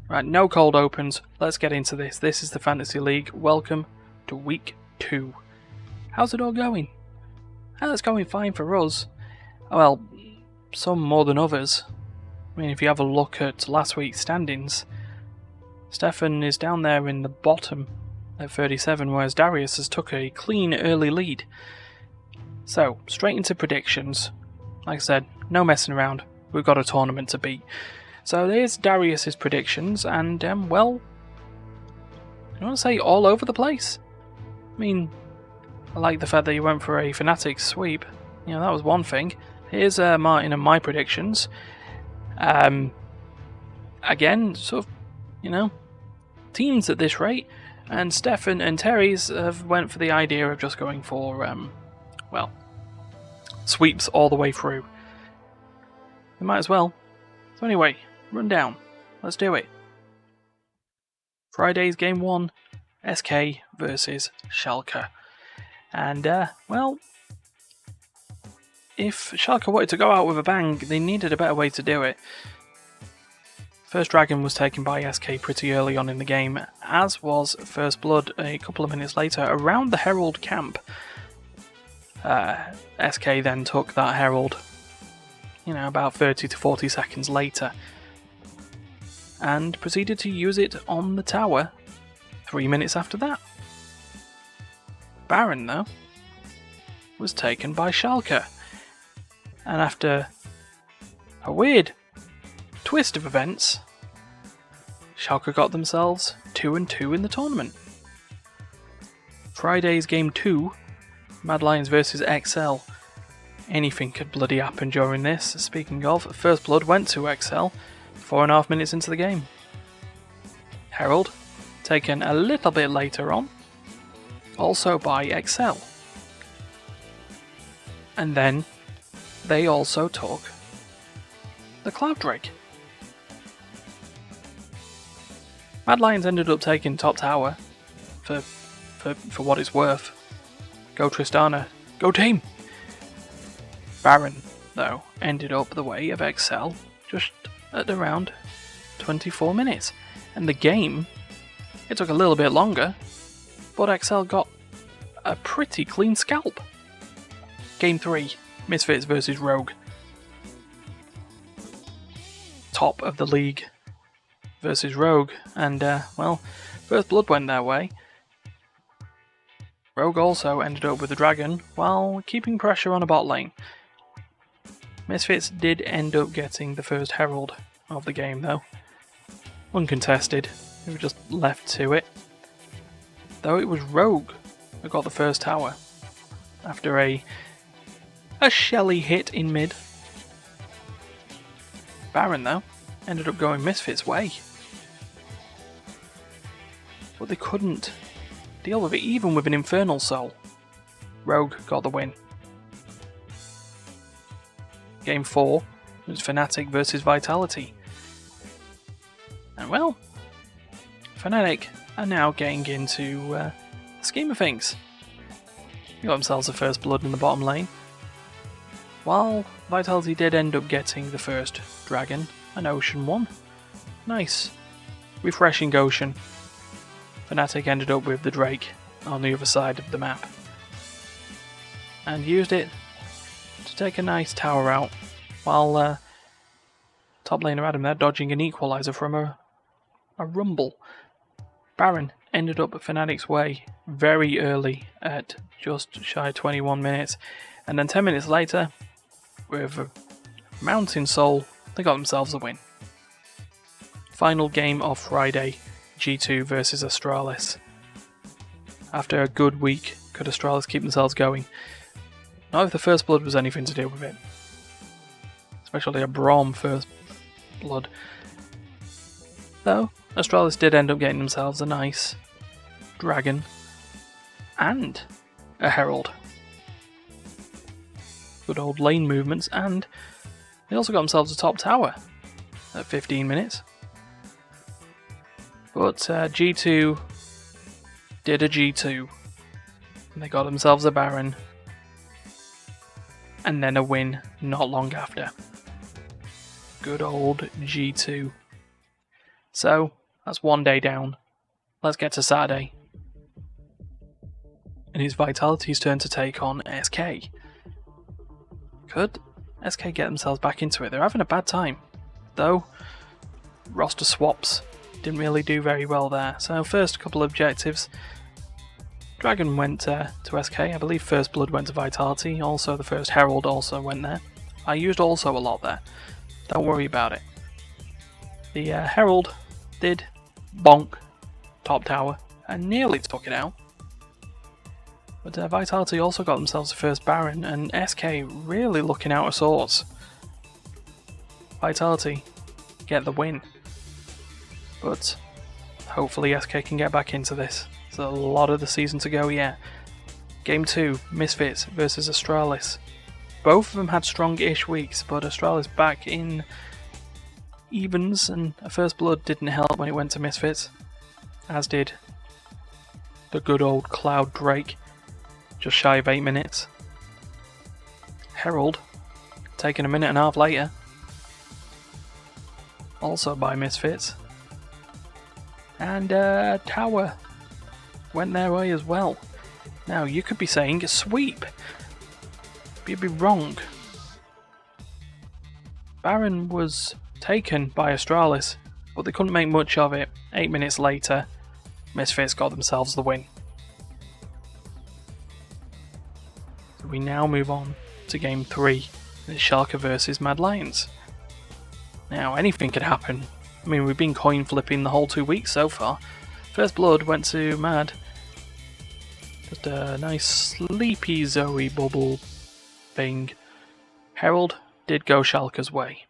Right, no cold opens. Let's get into this. This is the Fantasy League. Welcome to week 2. How's it all going? It's going fine for us. Well, some more than others. I mean, if you have a look at last week's standings, Stefan is down there in the bottom at 37, whereas Darius has took a clean early lead. So, straight into predictions. Like I said, no messing around. We've got a tournament to beat. So there's Darius's predictions, and, well, I don't want to say all over the place. I mean, I like the fact that you went for a Fnatic sweep. You know, that was one thing. Here's Martin and my predictions. Again, sort of, you know, teams at this rate, and Stefan and Terry's have went for the idea of just going for, well, sweeps all the way through. They might as well. So anyway, rundown. Let's do it. Friday's game 1, SK versus Schalke. And, well, if Schalke wanted to go out with a bang, they needed a better way to do it. First Dragon was taken by SK pretty early on in the game, as was First Blood a couple of minutes later around the Herald camp. SK then took that Herald, you know, about 30 to 40 seconds later, and proceeded to use it on the tower 3 minutes after that. Baron, though, was taken by Schalke, and after a weird twist of events, Schalke got themselves 2-2 in the tournament. Friday's game 2, Mad Lions versus XL. Anything could bloody happen during this. Speaking of, First Blood went to XL 4.5 minutes into the game. Herald, taken a little bit later on, also by XL. And then they also took the Cloud Drake. Mad Lions ended up taking top tower for what it's worth. Go Tristana, go team! Baron, though, ended up the way of XL just at around 24 minutes. And the game, it took a little bit longer, but XL got a pretty clean scalp. Game 3, Misfits versus Rogue. Top of the league versus Rogue, and, well, First Blood went their way. Rogue also ended up with the Dragon, while keeping pressure on a bot lane. Misfits did end up getting the first Herald of the game, though. Uncontested, they were just left to it. Though it was Rogue who got the first tower, after a Shelly hit in mid. Baron, though, ended up going Misfits' way. But they couldn't deal with it, even with an Infernal Soul. Rogue got the win. Game 4 was Fnatic versus Vitality. And well, Fnatic are now getting into the scheme of things. They got themselves a First Blood in the bottom lane, while Vitality did end up getting the first Dragon, an Ocean one. Nice. Refreshing Ocean. Fnatic ended up with the Drake on the other side of the map, and used it to take a nice tower out, while top laner Adam there dodging an equalizer from a rumble. Baron ended up at Fnatic's way very early at just shy of 21 minutes, and then 10 minutes later, with a Mountain Soul, they got themselves a win. Final game of Friday, G2 versus Astralis. After a good week, could Astralis keep themselves going? Not if the First Blood was anything to do with it. Especially a Braum First Blood. Though, Astralis did end up getting themselves a nice Dragon and a Herald. Good old lane movements, and they also got themselves a top tower at 15 minutes. But G2 did a G2. And they got themselves a Baron. And then a win not long after. Good old G2. So, that's one day down. Let's get to Saturday. And it's Vitality's turn to take on SK. Could SK get themselves back into it? They're having a bad time. Though, roster swaps didn't really do very well there. So first couple of objectives. Dragon went to SK. I believe First Blood went to Vitality. Also the First Herald also went there. I used also a lot there. Don't worry about it. The Herald did bonk top tower and nearly took it out. But Vitality also got themselves a first Baron, and SK really looking out of sorts. Vitality get the win. But hopefully SK can get back into this. There's a lot of the season to go yet. Game 2, Misfits versus Astralis. Both of them had strong-ish weeks, but Astralis back in evens, and a First Blood didn't help when it went to Misfits, as did the good old Cloud Drake, just shy of 8 minutes. Herald, taken a minute and a half later, also by Misfits. And Tower went their way as well. Now, you could be saying a sweep, but you'd be wrong. Baron was taken by Astralis, but they couldn't make much of it. 8 minutes later, Misfits got themselves the win. So we now move on to Game 3, it's Schalke versus Mad Lions. Now, anything could happen. I mean, we've been coin flipping the whole 2 weeks so far. First Blood went to Mad. Just a nice sleepy Zoe bubble thing. Herald did go Schalke's way.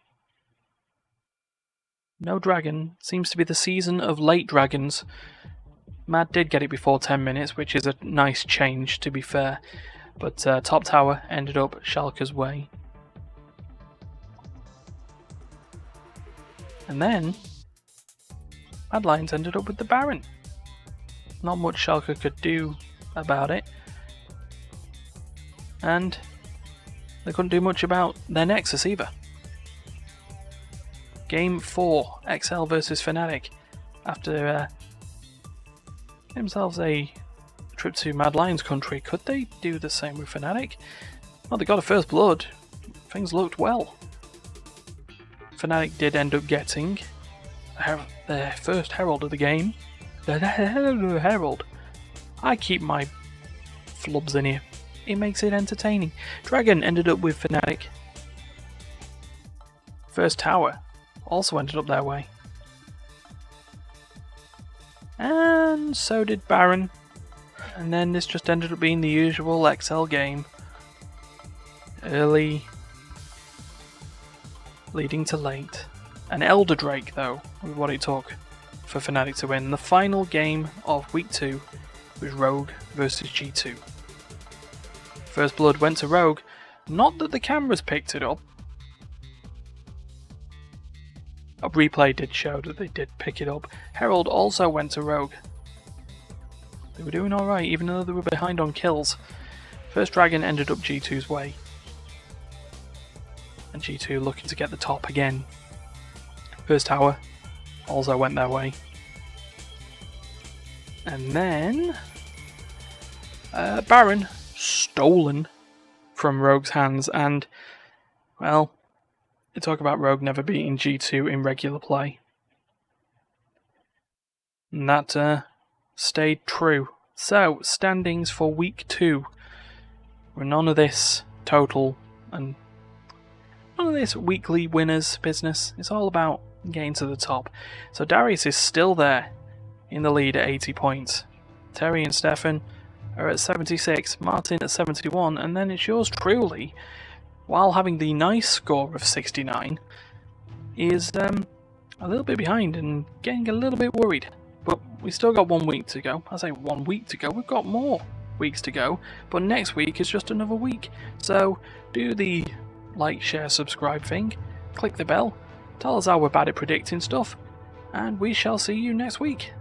No dragon. Seems to be the season of late dragons. Mad did get it before 10 minutes, which is a nice change, to be fair. But top tower ended up Schalke's way. And then Mad Lions ended up with the Baron. Not much Schalke could do about it. And they couldn't do much about their Nexus either. Game 4, XL versus Fnatic. After themselves a trip to Mad Lions country, could they do the same with Fnatic? Well, they got a First Blood. Things looked well. Fnatic did end up getting their first Herald of the game. The Herald. I keep my flubs in here. It makes it entertaining. Dragon ended up with Fnatic. First Tower also ended up their way. And so did Baron. And then this just ended up being the usual XL game. Early, leading to late. An Elder Drake, though, was what it took for Fnatic to win. The final game of Week 2 was Rogue versus G2. First Blood went to Rogue. Not that the cameras picked it up. A replay did show that they did pick it up. Herald also went to Rogue. They were doing alright, even though they were behind on kills. First Dragon ended up G2's way. And G2 looking to get the top again. First Tower also went their way. And then Baron stolen from Rogue's hands, and well, you talk about Rogue never beating G2 in regular play. And that stayed true. So, standings for Week 2. We're none of this total and none of this weekly winners business. It's all about getting to the top. So Darius is still there in the lead at 80 points. Terry and Stefan are at 76, Martin at 71, and then it's yours truly, while having the nice score of 69, is a little bit behind and getting a little bit worried. But we still got 1 week to go. I say 1 week to go, we've got more weeks to go, but next week is just another week. So do the like, share, subscribe thing, click the bell, tell us how we're bad at predicting stuff, and we shall see you next week.